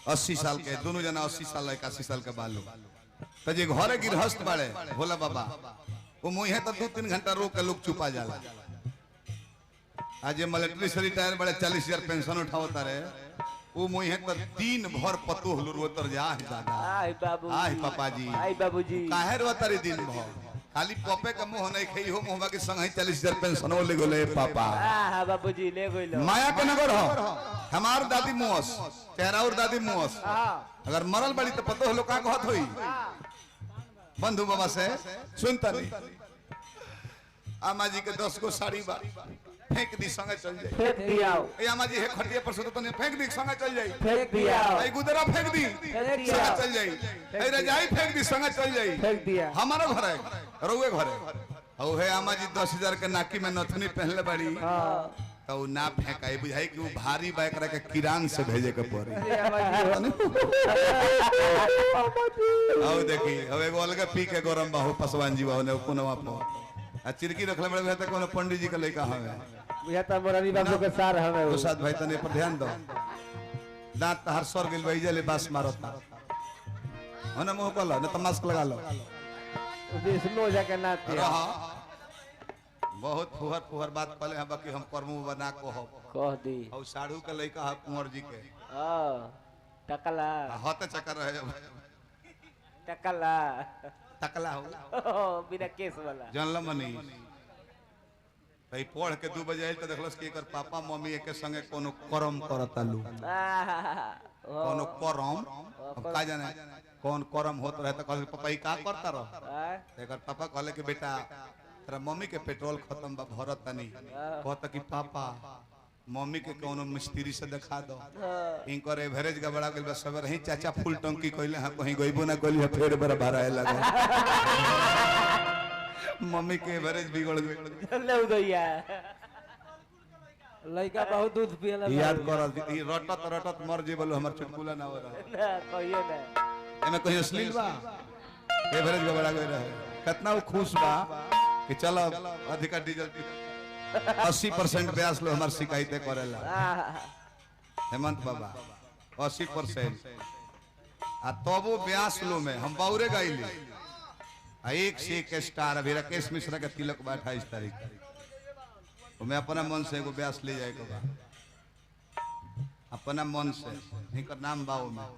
80 साल के दोनों जना 80 साल 81 साल के बालो तो जे घरे गृहस्थ बाड़े भोला बाबा वो मुहे तो 2-3 घंटा रोक के लोग चुपा जाला। आज मिलिट्री से रिटायर बड़े 40,000 पेंशन उठावता रहे वो मुहे तो दिन भर पतो हलुर उतर जा दादा आई बाबू आई पापा जी आई बाबूजी काहे रोतारी दिन भर खाली पपे का मुंह नहीं खई हो मुंहवा के संग 40,000 पेंशन ले गोले पापा। हां बाबूजी ले गइलो माया के नगर हो हमार दादी मुअस तेरा और दादी मुअस अगर मरल बड़ी तो पतो हलो का कहत होई बंधु बाबा से सुनता नहीं आमा जी के 10 गो साड़ी बा फेंक दी संगे चल जाई फेंक दिया ए आमा जी है खटिया पर सुतो तो फेंक दी संगे चल जाई फेंक दिया ए गुदरा फेंक दी संगे चल जाई ए रजाई फेंक दी संगे चल जाई फेंक दिया हमारा घर है रोवे घर है औ है आमा जी 10,000 के नाकी में नथनी पहनले बड़ी तो ना फेंकाई बुझाई कि वो भारी बाइक रख के किरान से भेजे के पड़ी आओ देखी अब एगो अलग पी के गरम बाहु पसवान जी बाहु ने कोनवा पर आ चिरकी रखले बड़े त कोनो पंडित जी के लइका हवे बुझा त मोरारी बाबू के सार हवे प्रसाद भाई तने पर ध्यान दो दांत तहर सर गेल बैजले बास मारता ओने मुंह कल न त मास्क लगा लो सुनो जाके नाते रहा बहुत फुहर फुहर बात पले हम बाकी हम करमु बना को हो कह दी और साढ़ू के लइका है कुंवर जी के टकला होते चक्कर रहे टकला टकला हो बिना केस वाला जानल मनी भाई पढ़ के 2 बजे आइल त देखलस कि एकर पापा मम्मी एके संगे कोनो करम करता लू कोनो करम अब का जाने कौन करम होत रहे त कहल पापा ई का करता रह एकर पापा कहले कि बेटा तेरा मम्मी के पेट्रोल खत्म बा भरत तनी कहता कि पापा मम्मी के कोनो मिस्त्री से दिखा दो इनकर एवरेज गबड़ा गेल बस सवेर ही चाचा फुल टंकी कइले हां कहीं गइबो ना कइली फेर बर भराए लगा मम्मी के एवरेज बिगड़ गइल ले उदैया लइका बहुत दूध पियला याद कर ई रटत रटत मर जेबल हमर चुटकुला ना हो रहा ना कहियो ना एमे कहीं अश्लील बा एवरेज गबड़ा गइल रहे कितना वो खुश बा कि चलो अधिका डीजल 80% ब्यास लो हमार शिकायतें करेला हेमंत बाबा 80% आ तबो ब्यास लो में हम बाउरे गाइली आ एक से एक स्टार अभी राकेश मिश्रा का तिलक बा 28 तारीख तो मैं अपना मन से एगो ब्यास ले जाए के बा अपना मन से इनकर नाम बाऊ में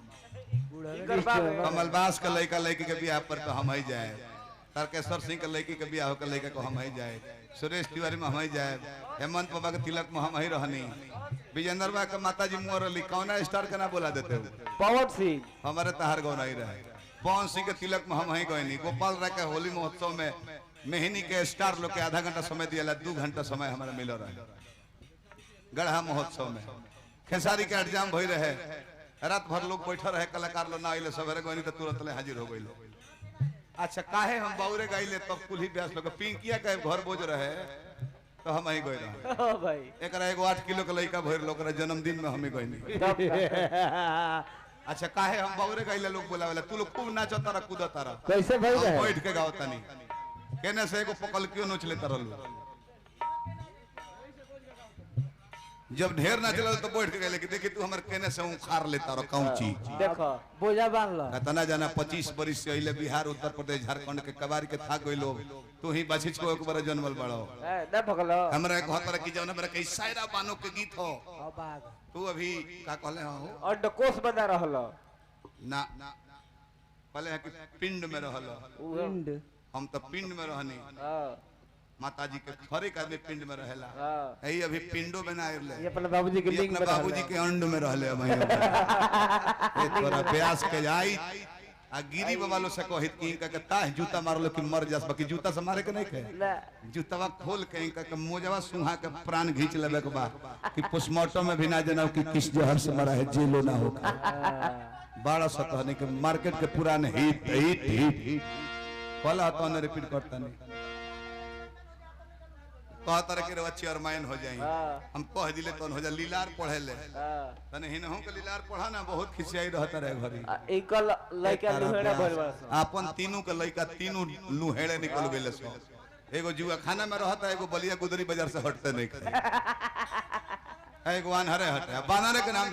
कमलबास का लड़का लड़की के बियाह पर तो हम ही जाए तारकेश्वर सिंह के लड़की के बियाह के लड़का को हम ही जाए सुरेश तिवारी में हम ही जाए हेमंत बाबा के तिलक में हम ही रहनी विजेंद्र बा के माता जी मोर अली कौना स्टार के ना बोला देते हो पवन सिंह हमारे तहार गौ नहीं रहे पवन सिंह के तिलक में हम ही गए नहीं गोपाल राय के होली महोत्सव में मेहनी के स्टार लोग के आधा घंटा समय दिया 2 घंटा समय हमारा मिल रहा गढ़ा महोत्सव में खेसारी के एग्जाम भई रहे रात भर लोग बैठा रहे कलाकार लोग ना आइले सवेरे गई तो तुरंत ले हाजिर हो गई। अच्छा काहे हम बाउरे गाइले तब कुल ही ब्यास लोग पिंकिया के घर बोझ रहे तो हम ही गए रहे भाई एकरा एगो 8 किलो के लइका भर लोग जन्मदिन में हम ही गइनी। अच्छा काहे हम बाउरे गाइले लोग बोलावेला तू लोग खूब नाचता रह कूदता रह कैसे भाई हम बैठ के गावता नहीं केने से एगो पकल क्यों नोच लेता रहलू जब ढेर ना चलल तो बैठ के गए कि देखी तू हमर केने से उखाड़ लेता रह कौची देखो बोझा बांध लो तना जाना 25 बरिस से अइले बिहार उत्तर प्रदेश झारखंड के कबार के था गई लोग तू ही बछिच को एक बार जन्मल बड़ो ना पकड़ो हमरा कहत रह कि जौन हमरा के शायरा बानो के गीत हो तू अभी का कहले हो और डकोस बना रहलो ना कहले है कि पिंड में रहलो पिंड हम तो पिंड में रहनी माता जी के हर एक आदमी पिंड में रहेला यही अभी पिंडो में ना आइले ये अपने बाबूजी के लिंग में बाबूजी के अंड में रहले अब ये तोरा प्यास के जाई आ गिरी बाबा लो से कहित कि इनका के ताह जूता मारलो कि मर जास बाकी जूता से मारे के नहीं के जूतावा खोल के इनका के मोजवा सुहा के प्राण खींच लेबे के बा कि पोस्टमार्टम में भी ना जनाओ कि किस जहर से मरा है जेलो ना हो 12 के मार्केट के पुराने हिट हिट हिट कल तो ने रिपीट करता नहीं कहता रहे कि रवा चेयरमैन हो जाए हम कह दिले तो हो जा लीलार पढ़े ले तने हिनहु के लीलार पढ़ा ना बहुत खिसियाई रहता रहे घरी एकल लइका लुहेड़ा भइल बा अपन तीनों के लइका तीनों लुहेड़े निकल गेले सो एगो जुआ खाना में रहता एगो बलिया गुदरी बाजार से हटते नहीं एगो अनहरे हटे बानरे के नाम